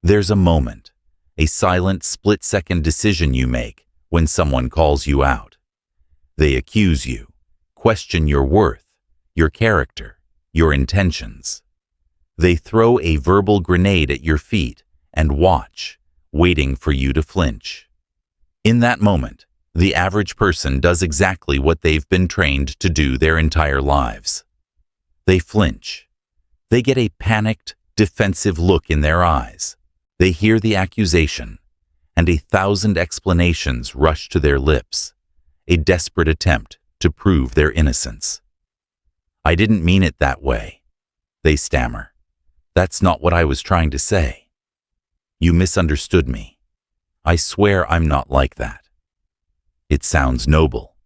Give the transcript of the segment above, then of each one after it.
There's a moment, a silent split-second decision you make when someone calls you out. They accuse you, question your worth, your character, your intentions. They throw a verbal grenade at your feet and watch, waiting for you to flinch. In that moment, the average person does exactly what they've been trained to do their entire lives. They flinch. They get a panicked, defensive look in their eyes. They hear the accusation, and 1,000 explanations rush to their lips, a desperate attempt to prove their innocence. "I didn't mean it that way," they stammer. "That's not what I was trying to say. You misunderstood me. I swear I'm not like that." It sounds noble.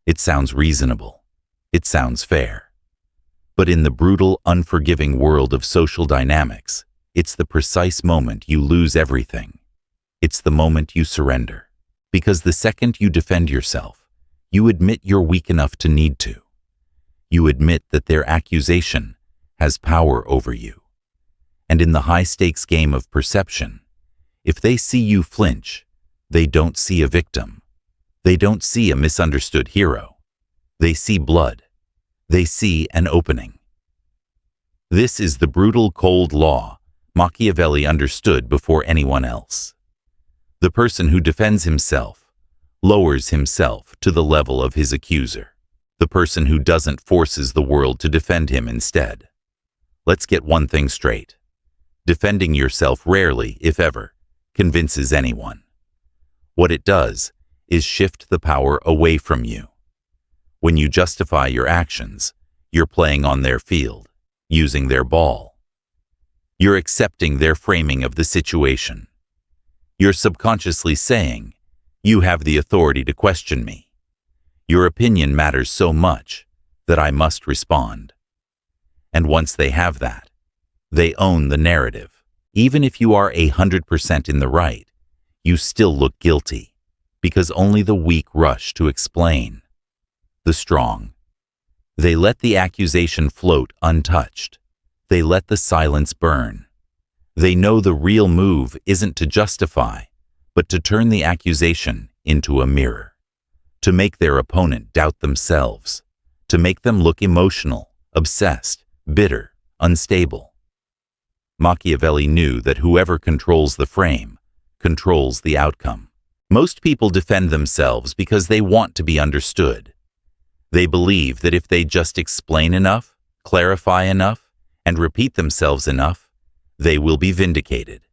It sounds reasonable. It sounds fair. But in the brutal, unforgiving world of social dynamics, it's the precise moment you lose everything. It's the moment you surrender. Because the second you defend yourself, you admit you're weak enough to need to. You admit that their accusation has power over you. And in the high-stakes game of perception, if they see you flinch, they don't see a victim. They don't see a misunderstood hero. They see blood. They see an opening. This is the brutal, cold law Machiavelli understood before anyone else. The person who defends himself lowers himself to the level of his accuser. The person who doesn't forces the world to defend him instead. Let's get one thing straight. Defending yourself rarely, if ever, convinces anyone. What it does is shift the power away from you. When you justify your actions, you're playing on their field, using their ball. You're accepting their framing of the situation. You're subconsciously saying, "You have the authority to question me. Your opinion matters so much that I must respond." And once they have that, they own the narrative. Even if you are 100% in the right, you still look guilty, because only the weak rush to explain. The strong. They let the accusation float untouched. They let the silence burn. They know the real move isn't to justify, but to turn the accusation into a mirror. To make their opponent doubt themselves. To make them look emotional, obsessed, bitter, unstable. Machiavelli knew that whoever controls the frame controls the outcome. Most people defend themselves because they want to be understood. They believe that if they just explain enough, clarify enough, and repeat themselves enough, they will be vindicated.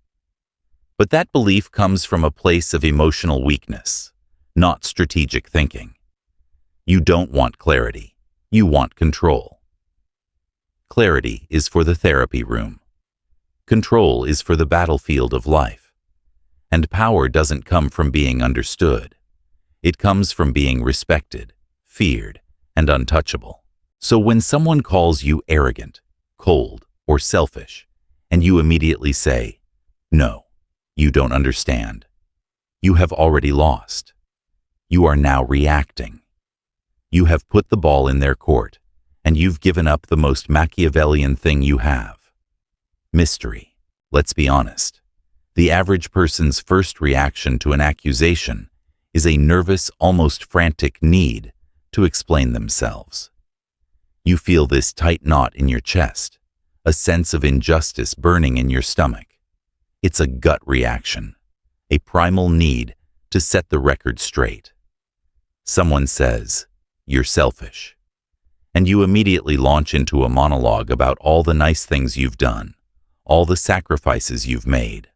But that belief comes from a place of emotional weakness, not strategic thinking. You don't want clarity. You want control. Clarity is for the therapy room. Control is for the battlefield of life. And power doesn't come from being understood. It comes from being respected, feared, and untouchable. So when someone calls you arrogant, cold, or selfish, and you immediately say, "No, you don't understand," you have already lost. You are now reacting. You have put the ball in their court, and you've given up the most Machiavellian thing you have. Mystery. Let's be honest. The average person's first reaction to an accusation is a nervous, almost frantic need to explain themselves. You feel this tight knot in your chest, a sense of injustice burning in your stomach. It's a gut reaction, a primal need to set the record straight. Someone says, "You're selfish," and you immediately launch into a monologue about all the nice things you've done, all the sacrifices you've made,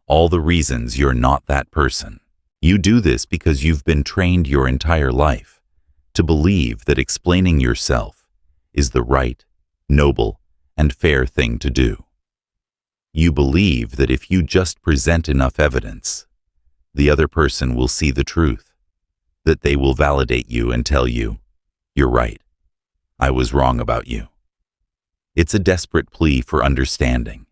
all the reasons you're not that person. You do this because you've been trained your entire life to believe that explaining yourself is the right, noble, and fair thing to do. You believe that if you just present enough evidence, the other person will see the truth, that they will validate you and tell you, "You're right. I was wrong about you." It's a desperate plea for understanding,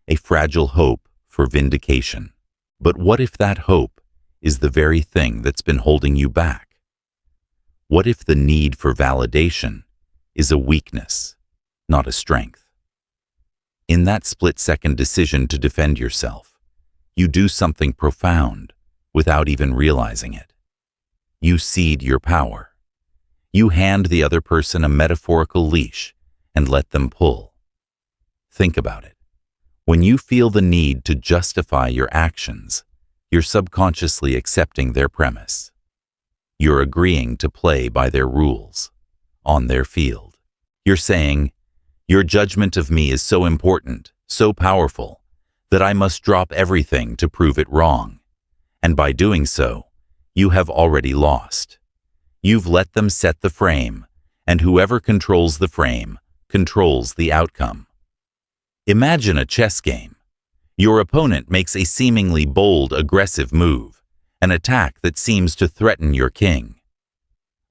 a fragile hope for vindication. But what if that hope is the very thing that's been holding you back? What if the need for validation is a weakness, not a strength? In that split-second decision to defend yourself, You do something profound without even realizing it. You cede your power. You hand the other person a metaphorical leash and let them pull. Think about it. When you feel the need to justify your actions, you're subconsciously accepting their premise. You're agreeing to play by their rules, on their field. You're saying, your judgment of me is so important, so powerful, that I must drop everything to prove it wrong. And by doing so, you have already lost. You've let them set the frame, and whoever controls the frame controls the outcome. Imagine a chess game. Your opponent makes a seemingly bold, aggressive move, an attack that seems to threaten your king.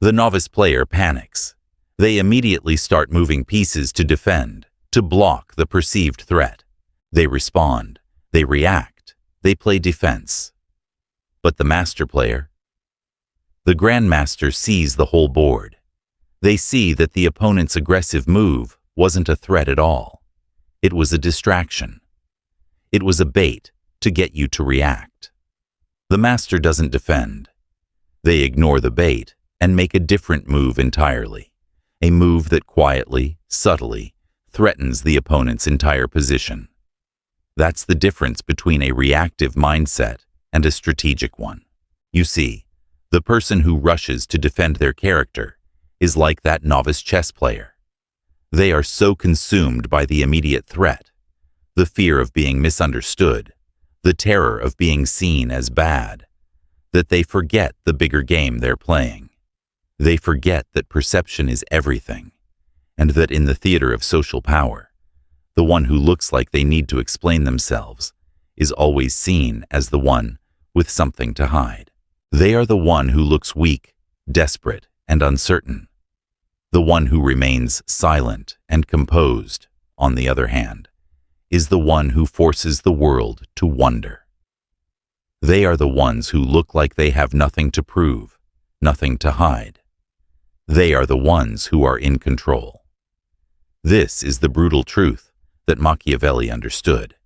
The novice player panics. They immediately start moving pieces to defend, to block the perceived threat. They respond, they react, they play defense. But the master player? The grandmaster sees the whole board. They see that the opponent's aggressive move wasn't a threat at all. It was a distraction. It was a bait to get you to react. The master doesn't defend. They ignore the bait and make a different move entirely, a move that quietly, subtly, threatens the opponent's entire position. That's the difference between a reactive mindset and a strategic one. You see, the person who rushes to defend their character is like that novice chess player. They are so consumed by the immediate threat, the fear of being misunderstood, the terror of being seen as bad, that they forget the bigger game they're playing. They forget that perception is everything, and that in the theater of social power, the one who looks like they need to explain themselves is always seen as the one with something to hide. They are the one who looks weak, desperate, and uncertain. The one who remains silent and composed, on the other hand, is the one who forces the world to wonder. They are the ones who look like they have nothing to prove, nothing to hide. They are the ones who are in control. This is the brutal truth that Machiavelli understood.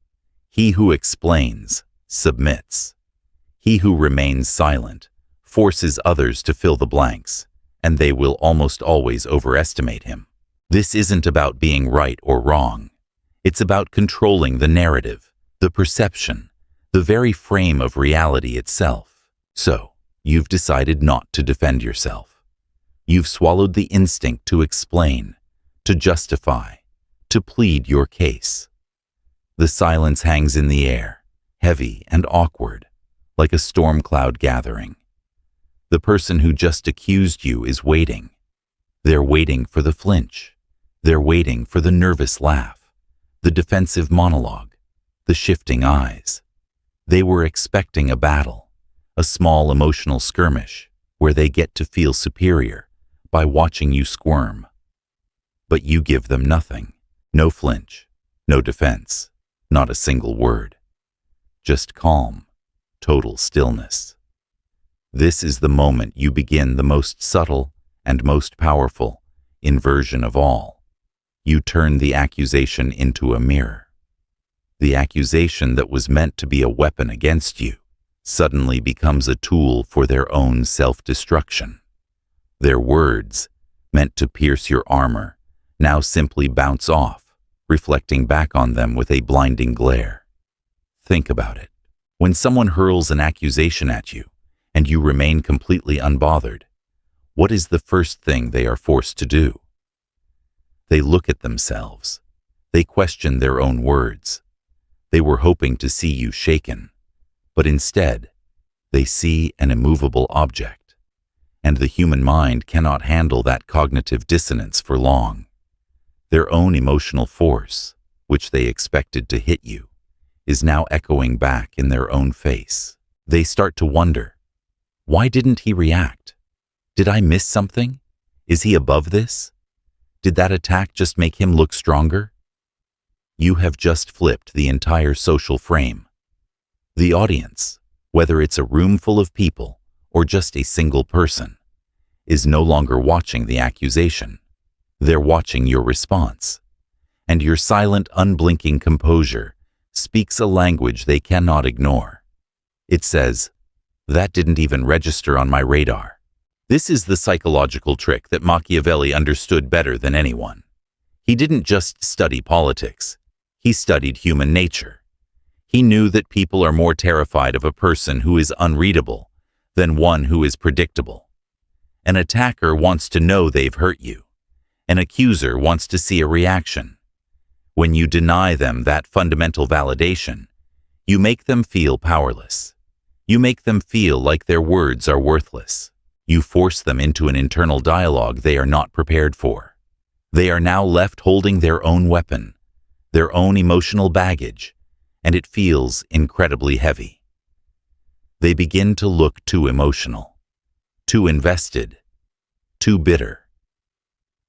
He who explains, submits. He who remains silent forces others to fill the blanks, and they will almost always overestimate him. This isn't about being right or wrong. It's about controlling the narrative, the perception, the very frame of reality itself. So, you've decided not to defend yourself. You've swallowed the instinct to explain, to justify, to plead your case. The silence hangs in the air, heavy and awkward, like a storm cloud gathering. The person who just accused you is waiting. They're waiting for the flinch. They're waiting for the nervous laugh, the defensive monologue, the shifting eyes. They were expecting a battle, a small emotional skirmish where they get to feel superior by watching you squirm. But you give them nothing, no flinch, no defense, not a single word. Just calm, total stillness. This is the moment you begin the most subtle and most powerful inversion of all. You turn the accusation into a mirror. The accusation that was meant to be a weapon against you suddenly becomes a tool for their own self-destruction. Their words, meant to pierce your armor, now simply bounce off, reflecting back on them with a blinding glare. Think about it. When someone hurls an accusation at you, and you remain completely unbothered, what is the first thing they are forced to do? They look at themselves. They question their own words. They were hoping to see you shaken, but instead, they see an immovable object, and the human mind cannot handle that cognitive dissonance for long. Their own emotional force, which they expected to hit you, is now echoing back in their own face. They start to wonder, why didn't he react? Did I miss something? Is he above this? Did that attack just make him look stronger? You have just flipped the entire social frame. The audience, whether it's a room full of people or just a single person, is no longer watching the accusation. They're watching your response. And your silent, unblinking composure speaks a language they cannot ignore. It says, "That didn't even register on my radar." This is the psychological trick that Machiavelli understood better than anyone. He didn't just study politics. He studied human nature. He knew that people are more terrified of a person who is unreadable than one who is predictable. An attacker wants to know they've hurt you. An accuser wants to see a reaction. When you deny them that fundamental validation, you make them feel powerless. You make them feel like their words are worthless. You force them into an internal dialogue they are not prepared for. They are now left holding their own weapon, their own emotional baggage, and it feels incredibly heavy. They begin to look too emotional, too invested, too bitter.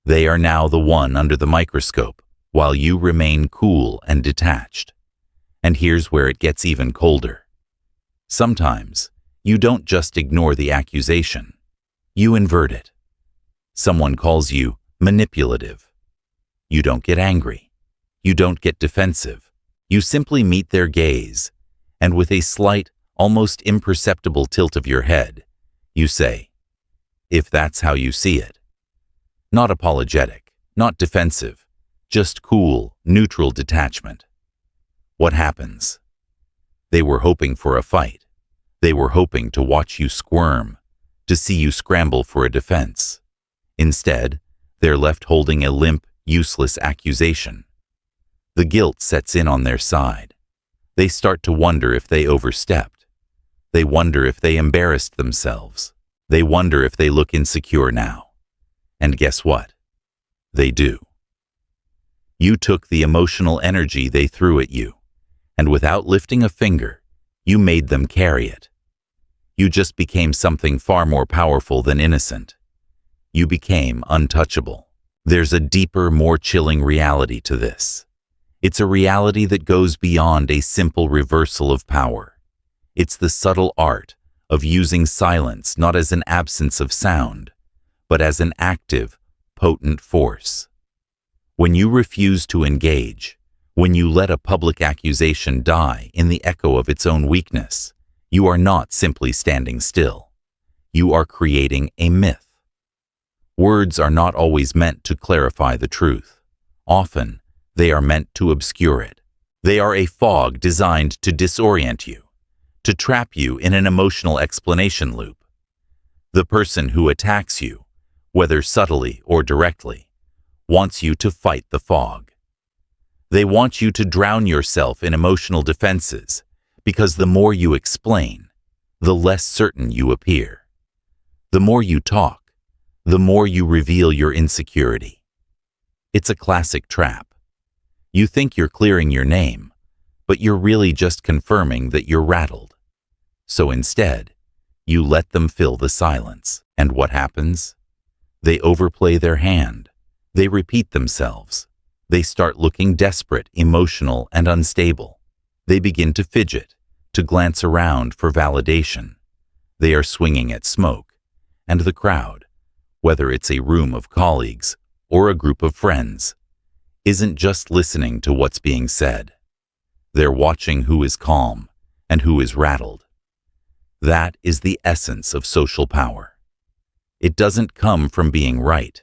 They are now the one under the microscope, while you remain cool and detached. And here's where it gets even colder. Sometimes, you don't just ignore the accusation. You invert it. Someone calls you manipulative. You don't get angry. You don't get defensive. You simply meet their gaze, and with a slight, almost imperceptible tilt of your head, you say, "If that's how you see it." Not apologetic, not defensive, just cool, neutral detachment. What happens? They were hoping for a fight. They were hoping to watch you squirm, to see you scramble for a defense. Instead, they're left holding a limp, useless accusation. The guilt sets in on their side. They start to wonder if they overstepped. They wonder if they embarrassed themselves. They wonder if they look insecure now. And guess what? They do. You took the emotional energy they threw at you, and without lifting a finger, you made them carry it. You just became something far more powerful than innocent. You became untouchable. There's a deeper, more chilling reality to this. It's a reality that goes beyond a simple reversal of power. It's the subtle art of using silence not as an absence of sound, but as an active, potent force. When you refuse to engage, when you let a public accusation die in the echo of its own weakness, you are not simply standing still. You are creating a myth. Words are not always meant to clarify the truth. Often, they are meant to obscure it. They are a fog designed to disorient you, to trap you in an emotional explanation loop. The person who attacks you, whether subtly or directly, wants you to fight the fog. They want you to drown yourself in emotional defenses, because the more you explain, the less certain you appear. The more you talk, the more you reveal your insecurity. It's a classic trap. You think you're clearing your name, but you're really just confirming that you're rattled. So instead, you let them fill the silence. And what happens? They overplay their hand. They repeat themselves. They start looking desperate, emotional, and unstable. They begin to fidget, to glance around for validation. They are swinging at smoke, and the crowd, whether it's a room of colleagues or a group of friends, isn't just listening to what's being said. They're watching who is calm and who is rattled. That is the essence of social power. It doesn't come from being right.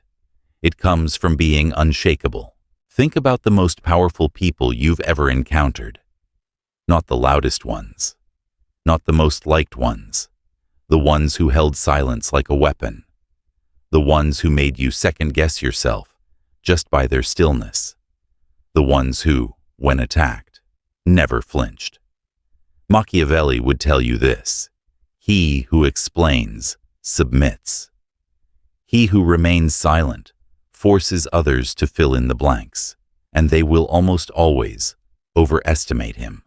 It comes from being unshakable. Think about the most powerful people you've ever encountered. Not the loudest ones. Not the most liked ones. The ones who held silence like a weapon. The ones who made you second-guess yourself just by their stillness. The ones who, when attacked, never flinched. Machiavelli would tell you this: he who explains submits. He who remains silent forces others to fill in the blanks, and they will almost always overestimate him.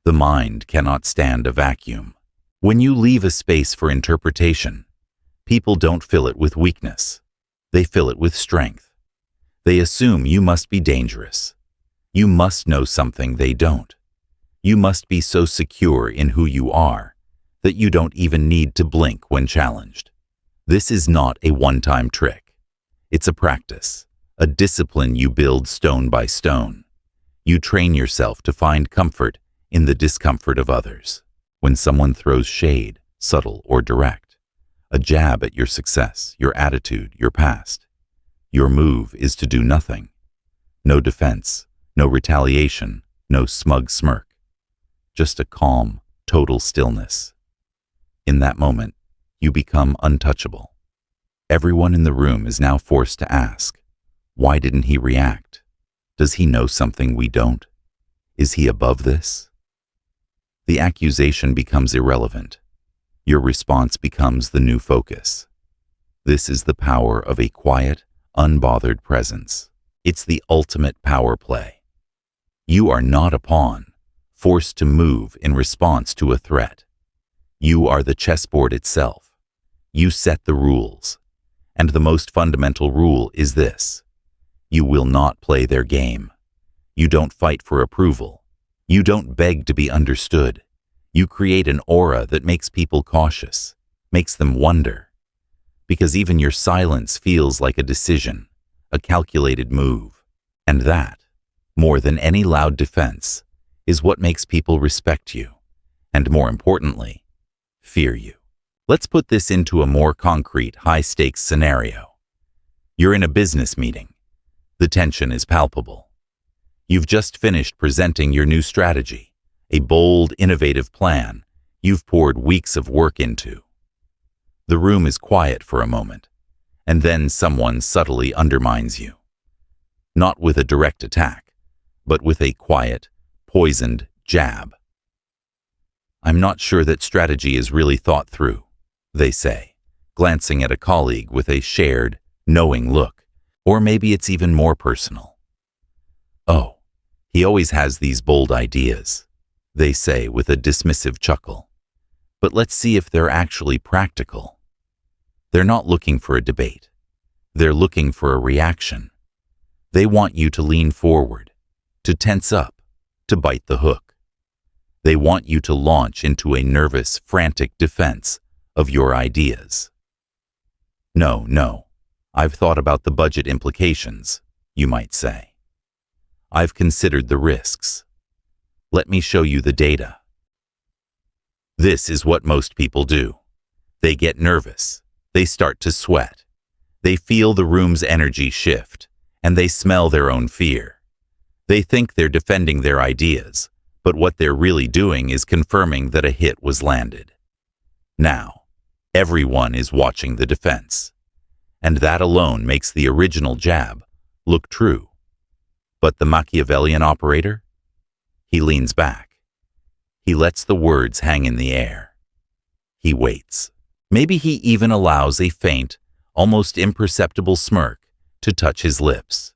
The mind cannot stand a vacuum. When you leave a space for interpretation, people don't fill it with weakness. They fill it with strength. They assume you must be dangerous. You must know something they don't. You must be so secure in who you are that you don't even need to blink when challenged. This is not a one-time trick. It's a practice, a discipline you build stone by stone. You train yourself to find comfort in the discomfort of others. When someone throws shade, subtle or direct, a jab at your success, your attitude, your past, your move is to do nothing. No defense, no retaliation, no smug smirk. Just a calm, total stillness. In that moment, you become untouchable. Everyone in the room is now forced to ask, why didn't he react? Does he know something we don't? Is he above this? The accusation becomes irrelevant. Your response becomes the new focus. This is the power of a quiet, unbothered presence. It's the ultimate power play. You are not a pawn, forced to move in response to a threat. You are the chessboard itself. You set the rules. And the most fundamental rule is this: you will not play their game. You don't fight for approval. You don't beg to be understood. You create an aura that makes people cautious, makes them wonder. Because even your silence feels like a decision, a calculated move. And that, more than any loud defense, is what makes people respect you, and more importantly, fear you. Let's put this into a more concrete, high-stakes scenario. You're in a business meeting. The tension is palpable. You've just finished presenting your new strategy, a bold, innovative plan you've poured weeks of work into. The room is quiet for a moment, and then someone subtly undermines you. Not with a direct attack, but with a quiet, poisoned jab. "I'm not sure that strategy is really thought through," they say, glancing at a colleague with a shared, knowing look. Or maybe it's even more personal. "Oh, he always has these bold ideas," they say with a dismissive chuckle. But let's see if they're actually practical. They're not looking for a debate. They're looking for a reaction. They want you to lean forward, to tense up, to bite the hook. They want you to launch into a nervous, frantic defense of your ideas. No, I've thought about the budget implications," you might say. "I've considered the risks. Let me show you the data." This is what most people do. They get nervous. They start to sweat. They feel the room's energy shift, and they smell their own fear. They think they're defending their ideas, but what they're really doing is confirming that a hit was landed. Now, everyone is watching the defense, and that alone makes the original jab look true. But the Machiavellian operator? He leans back. He lets the words hang in the air. He waits. Maybe he even allows a faint, almost imperceptible smirk to touch his lips.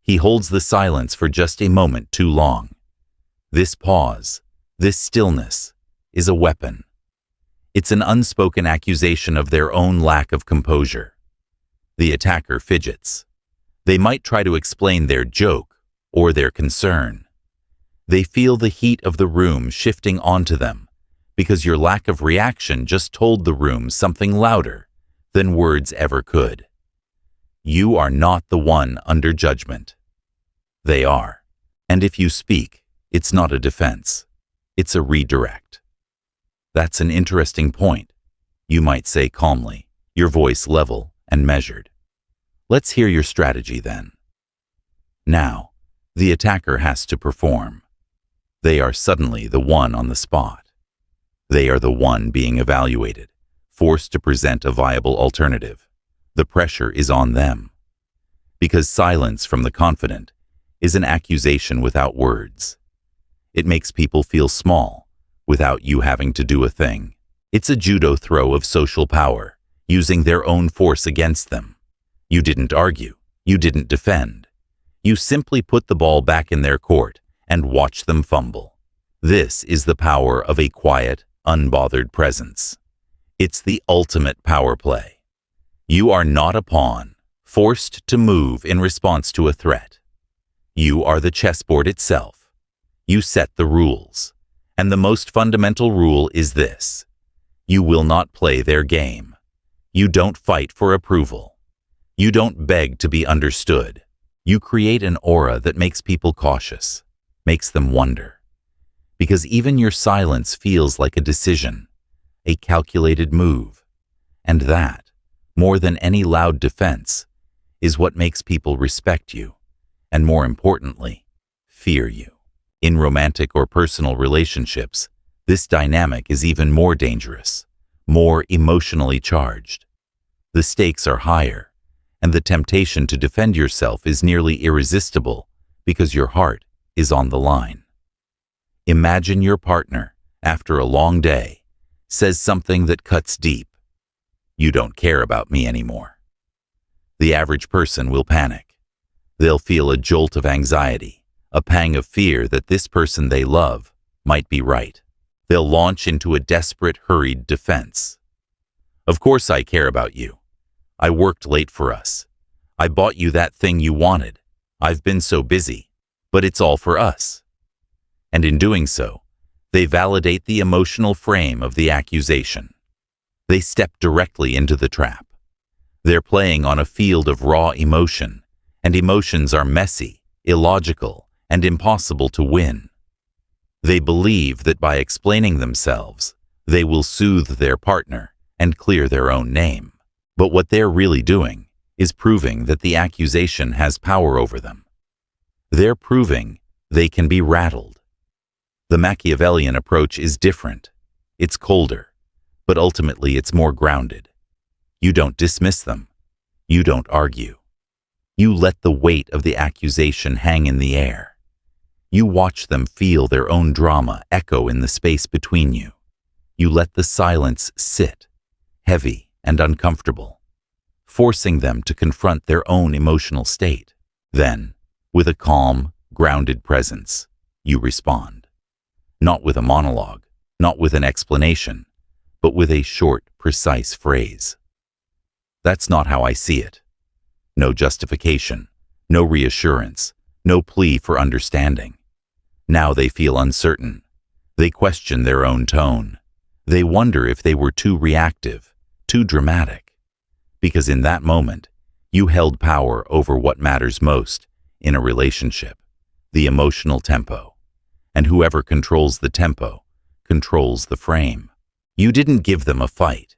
He holds the silence for just a moment too long. This pause, this stillness, is a weapon. It's an unspoken accusation of their own lack of composure. The attacker fidgets. They might try to explain their joke or their concern. They feel the heat of the room shifting onto them because your lack of reaction just told the room something louder than words ever could. You are not the one under judgment. They are. And if you speak, it's not a defense. It's a redirect. "That's an interesting point," you might say calmly, your voice level and measured. "Let's hear your strategy then." Now, the attacker has to perform. They are suddenly the one on the spot. They are the one being evaluated, forced to present a viable alternative. The pressure is on them. Because silence from the confident is an accusation without words. It makes people feel small without you having to do a thing. It's a judo throw of social power, using their own force against them. You didn't argue. You didn't defend. You simply put the ball back in their court and watch them fumble. This is the power of a quiet, unbothered presence. It's the ultimate power play. You are not a pawn, forced to move in response to a threat. You are the chessboard itself. You set the rules. And the most fundamental rule is this: you will not play their game. You don't fight for approval. You don't beg to be understood. You create an aura that makes people cautious, makes them wonder. because even your silence feels like a decision, a calculated move. And that, more than any loud defense, is what makes people respect you, and more importantly, fear you. In romantic or personal relationships, this dynamic is even more dangerous, more emotionally charged. The stakes are higher, and the temptation to defend yourself is nearly irresistible because your heart is on the line. Imagine your partner, after a long day, says something that cuts deep. "You don't care about me anymore." The average person will panic. They'll feel a jolt of anxiety, a pang of fear that this person they love might be right. They'll launch into a desperate, hurried defense. "Of course I care about you. I worked late for us. I bought you that thing you wanted. I've been so busy, but it's all for us." And in doing so, they validate the emotional frame of the accusation. They step directly into the trap. They're playing on a field of raw emotion, and emotions are messy, illogical, and impossible to win. They believe that by explaining themselves, they will soothe their partner and clear their own name. But what they're really doing is proving that the accusation has power over them. They're proving they can be rattled. The Machiavellian approach is different. It's colder, but ultimately it's more grounded. You don't dismiss them. You don't argue. You let the weight of the accusation hang in the air. You watch them feel their own drama echo in the space between you. You let the silence sit, heavy and uncomfortable, forcing them to confront their own emotional state. Then, with a calm, grounded presence, you respond. Not with a monologue, not with an explanation, but with a short, precise phrase. "That's not how I see it." No justification, no reassurance, no plea for understanding. Now they feel uncertain. They question their own tone. They wonder if they were too reactive, too dramatic. Because in that moment, you held power over what matters most in a relationship, the emotional tempo. And whoever controls the tempo controls the frame. You didn't give them a fight.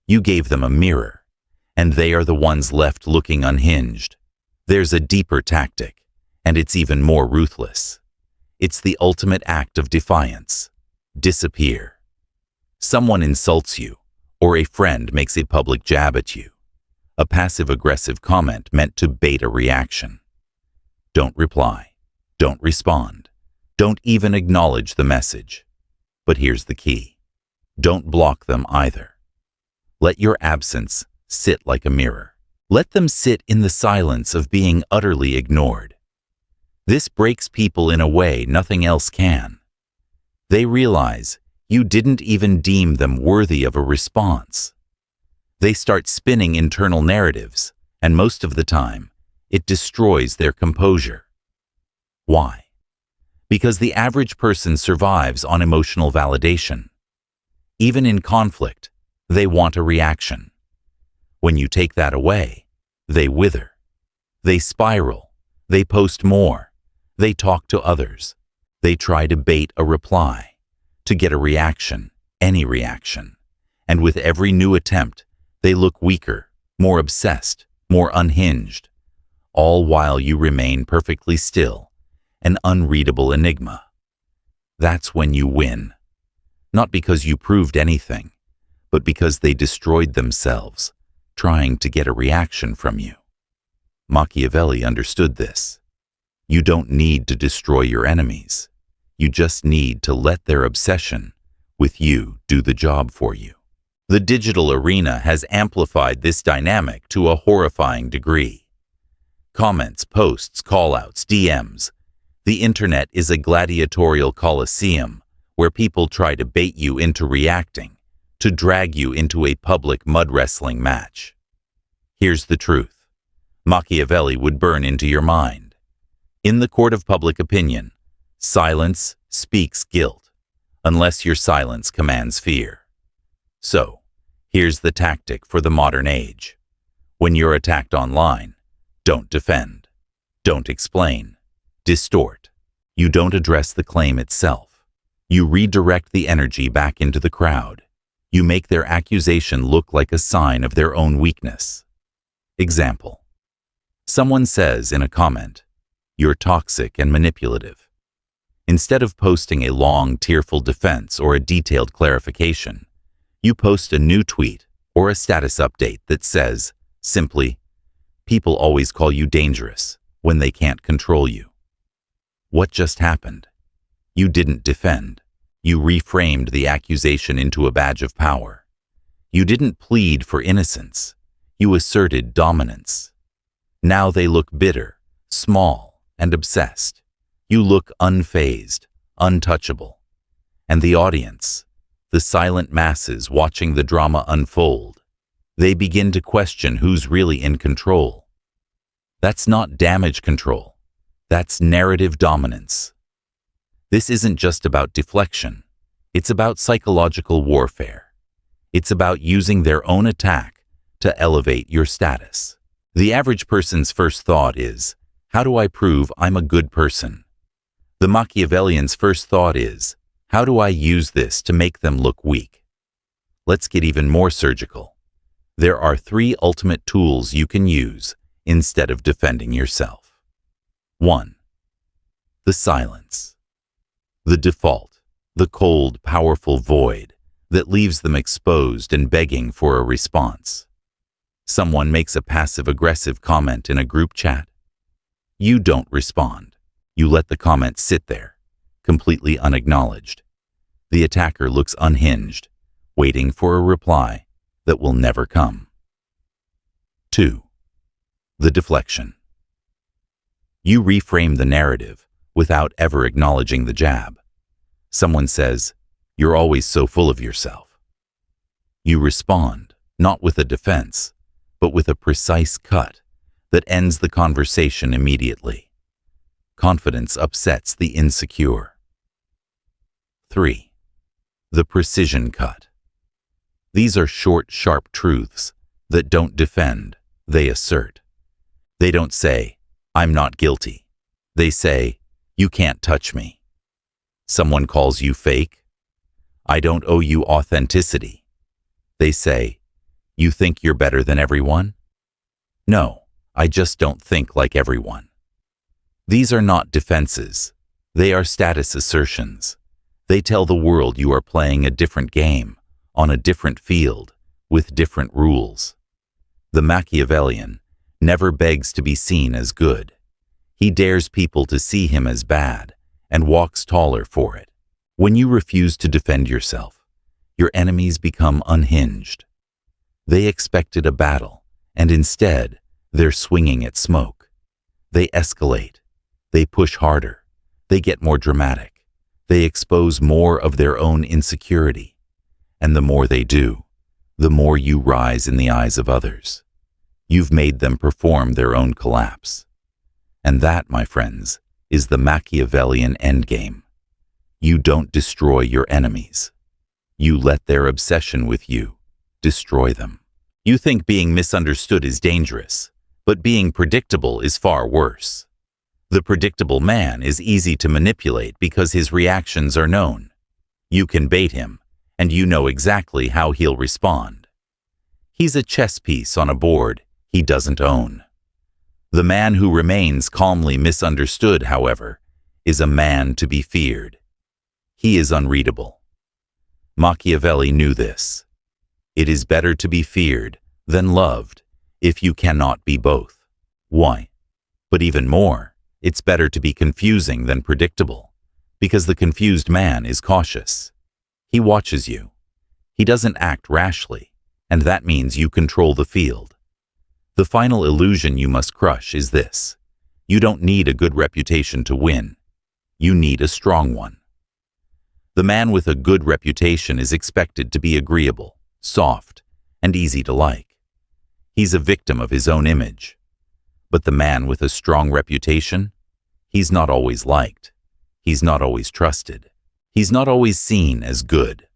You gave them a mirror, and they are the ones left looking unhinged. There's a deeper tactic, and it's even more ruthless. It's the ultimate act of defiance. Disappear. Someone insults you, or a friend makes a public jab at you. A passive-aggressive comment meant to bait a reaction. Don't reply. Don't respond. Don't even acknowledge the message. But here's the key. Don't block them either. Let your absence sit like a mirror. Let them sit in the silence of being utterly ignored. This breaks people in a way nothing else can. They realize you didn't even deem them worthy of a response. They start spinning internal narratives, and most of the time, it destroys their composure. Why? Because the average person survives on emotional validation. Even in conflict, they want a reaction. When you take that away, they wither. They spiral. They post more. They talk to others. They try to bait a reply, to get a reaction, any reaction. And with every new attempt, they look weaker, more obsessed, more unhinged, all while you remain perfectly still, an unreadable enigma. That's when you win. Not because you proved anything, but because they destroyed themselves, trying to get a reaction from you. Machiavelli understood this. You don't need to destroy your enemies. You just need to let their obsession with you do the job for you. The digital arena has amplified this dynamic to a horrifying degree. Comments, posts, callouts, DMs. The internet is a gladiatorial coliseum where people try to bait you into reacting, to drag you into a public mud wrestling match. Here's the truth. Machiavelli would burn into your mind. In the court of public opinion, silence speaks guilt, unless your silence commands fear. So, here's the tactic for the modern age. When you're attacked online, don't defend. Don't explain. Distort. You don't address the claim itself. You redirect the energy back into the crowd. You make their accusation look like a sign of their own weakness. Example. Someone says in a comment, "You're toxic and manipulative." Instead of posting a long, tearful defense or a detailed clarification, you post a new tweet or a status update that says, simply, "People always call you dangerous when they can't control you." What just happened? You didn't defend. You reframed the accusation into a badge of power. You didn't plead for innocence. You asserted dominance. Now they look bitter, small, and obsessed. You look unfazed, untouchable. And the audience, the silent masses watching the drama unfold, they begin to question who's really in control. That's not damage control. That's narrative dominance. This isn't just about deflection. It's about psychological warfare. It's about using their own attack to elevate your status. The average person's first thought is, how do I prove I'm a good person? The Machiavellian's first thought is, how do I use this to make them look weak? Let's get even more surgical. There are 3 ultimate tools you can use instead of defending yourself. 1. The silence. The default, the cold, powerful void that leaves them exposed and begging for a response. Someone makes a passive-aggressive comment in a group chat. You don't respond. You let the comment sit there, completely unacknowledged. The attacker looks unhinged, waiting for a reply that will never come. 2. The deflection. You reframe the narrative without ever acknowledging the jab. Someone says, "You're always so full of yourself." You respond, not with a defense, but with a precise cut that ends the conversation immediately. Confidence upsets the insecure. 3. The precision cut. These are short, sharp truths that don't defend, they assert. They don't say, "I'm not guilty." They say, "You can't touch me." Someone calls you fake. "I don't owe you authenticity." They say, "You think you're better than everyone?" "No, I just don't think like everyone." These are not defenses. They are status assertions. They tell the world you are playing a different game, on a different field, with different rules. The Machiavellian never begs to be seen as good. He dares people to see him as bad, and walks taller for it. When you refuse to defend yourself, your enemies become unhinged. They expected a battle, and instead, they're swinging at smoke. They escalate. They push harder. They get more dramatic. They expose more of their own insecurity. And the more they do, the more you rise in the eyes of others. You've made them perform their own collapse. And that, my friends, is the Machiavellian endgame. You don't destroy your enemies. You let their obsession with you destroy them. You think being misunderstood is dangerous, but being predictable is far worse. The predictable man is easy to manipulate because his reactions are known. You can bait him, and you know exactly how he'll respond. He's a chess piece on a board he doesn't own. The man who remains calmly misunderstood, however, is a man to be feared. He is unreadable. Machiavelli knew this. It is better to be feared than loved if you cannot be both. Why? But even more, it's better to be confusing than predictable, because the confused man is cautious. He watches you. He doesn't act rashly, and that means you control the field. The final illusion you must crush is this: you don't need a good reputation to win. You need a strong one. The man with a good reputation is expected to be agreeable, soft, and easy to like. He's a victim of his own image. But the man with a strong reputation, he's not always liked. He's not always trusted. He's not always seen as good.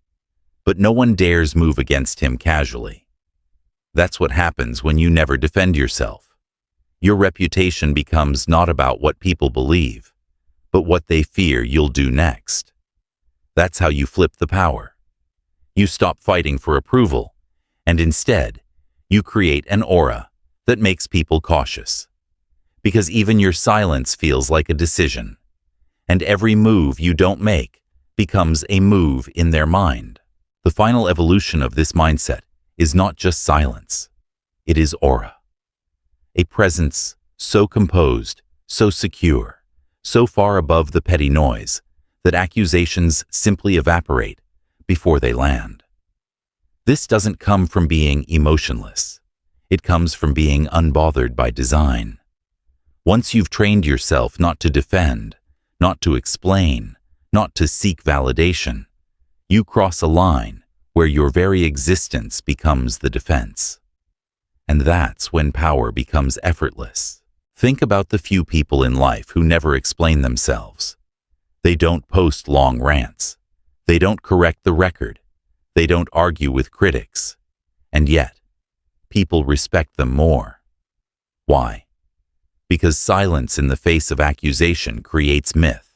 But no one dares move against him casually. That's what happens when you never defend yourself. Your reputation becomes not about what people believe, but what they fear you'll do next. That's how you flip the power. You stop fighting for approval, and instead, you create an aura that makes people cautious. Because even your silence feels like a decision, and every move you don't make becomes a move in their mind. The final evolution of this mindset is not just silence. It is aura. A presence so composed, so secure, so far above the petty noise that accusations simply evaporate before they land. This doesn't come from being emotionless. It comes from being unbothered by design. Once you've trained yourself not to defend, not to explain, not to seek validation, you cross a line where your very existence becomes the defense. And that's when power becomes effortless. Think about the few people in life who never explain themselves. They don't post long rants. They don't correct the record. They don't argue with critics. And yet, people respect them more. Why? Because silence in the face of accusation creates myth.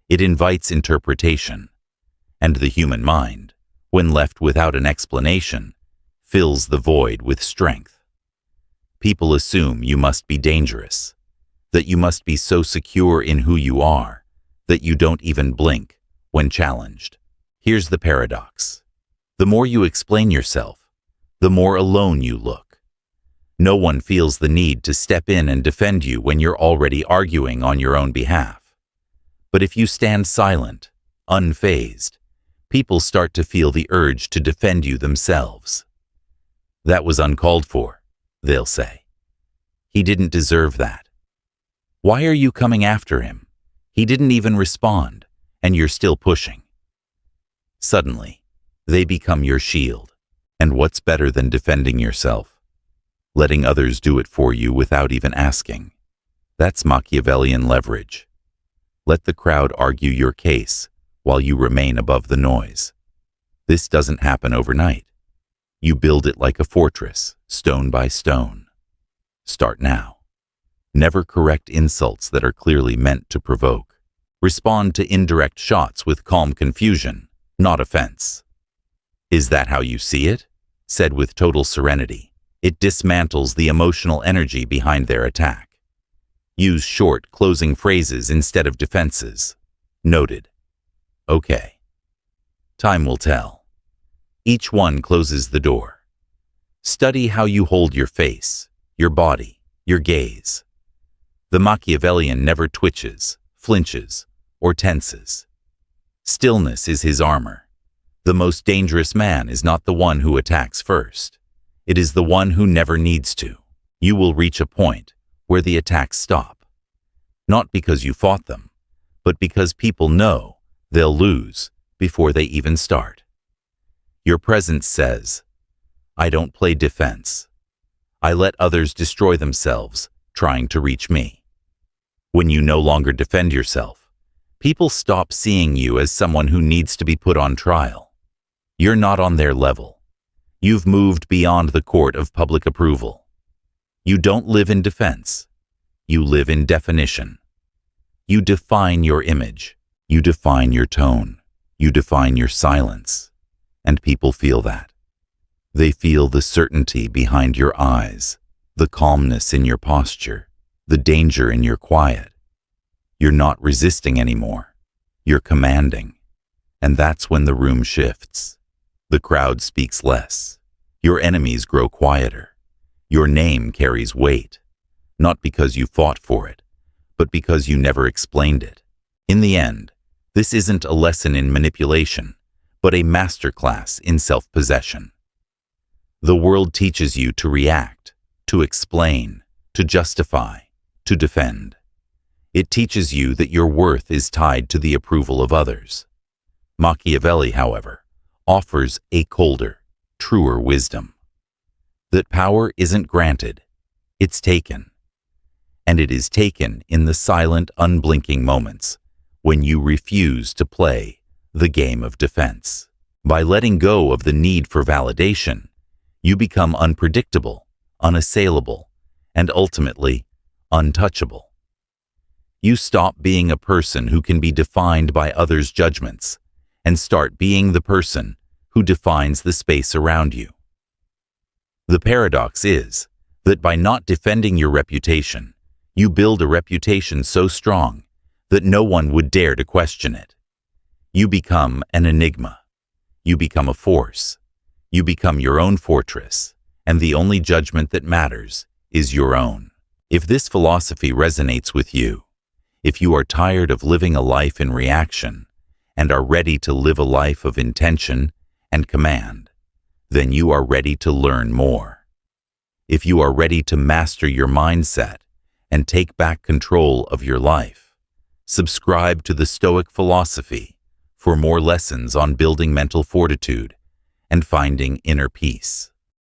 It invites interpretation. And the human mind, when left without an explanation, fills the void with strength. People assume you must be dangerous, that you must be so secure in who you are, that you don't even blink when challenged. Here's the paradox. The more you explain yourself, the more alone you look. No one feels the need to step in and defend you when you're already arguing on your own behalf. But if you stand silent, unfazed, people start to feel the urge to defend you themselves. That was uncalled for, they'll say. He didn't deserve that. Why are you coming after him? He didn't even respond, and you're still pushing. Suddenly, they become your shield. And what's better than defending yourself? Letting others do it for you without even asking. That's Machiavellian leverage. Let the crowd argue your case while you remain above the noise. This doesn't happen overnight. You build it like a fortress, stone by stone. Start now. Never correct insults that are clearly meant to provoke. Respond to indirect shots with calm confusion, not offense. Is that how you see it? Said with total serenity, it dismantles the emotional energy behind their attack. Use short, closing phrases instead of defenses. Noted. Okay. Time will tell. Each one closes the door. Study how you hold your face, your body, your gaze. The Machiavellian never twitches, flinches, or tenses. Stillness is his armor. The most dangerous man is not the one who attacks first. It is the one who never needs to. You will reach a point where the attacks stop. Not because you fought them, but because people know they'll lose before they even start. Your presence says, I don't play defense. I let others destroy themselves trying to reach me. When you no longer defend yourself, people stop seeing you as someone who needs to be put on trial. You're not on their level. You've moved beyond the court of public approval. You don't live in defense. You live in definition. You define your image. You define your tone. You define your silence. And people feel that. They feel the certainty behind your eyes, the calmness in your posture, the danger in your quiet. You're not resisting anymore. You're commanding. And that's when the room shifts. The crowd speaks less. Your enemies grow quieter. Your name carries weight, not because you fought for it, but because you never explained it. In the end, this isn't a lesson in manipulation, but a masterclass in self-possession. The world teaches you to react, to explain, to justify, to defend. It teaches you that your worth is tied to the approval of others. Machiavelli, however, offers a colder, truer wisdom. That power isn't granted, it's taken. And it is taken in the silent, unblinking moments when you refuse to play the game of defense. By letting go of the need for validation, you become unpredictable, unassailable, and ultimately, untouchable. You stop being a person who can be defined by others' judgments and start being the person who defines the space around you. The paradox is that by not defending your reputation, you build a reputation so strong that no one would dare to question it. You become an enigma. You become a force. You become your own fortress, and the only judgment that matters is your own. If this philosophy resonates with you, if you are tired of living a life in reaction and are ready to live a life of intention and command, then you are ready to learn more. If you are ready to master your mindset and take back control of your life, subscribe to the Stoic philosophy for more lessons on building mental fortitude and finding inner peace.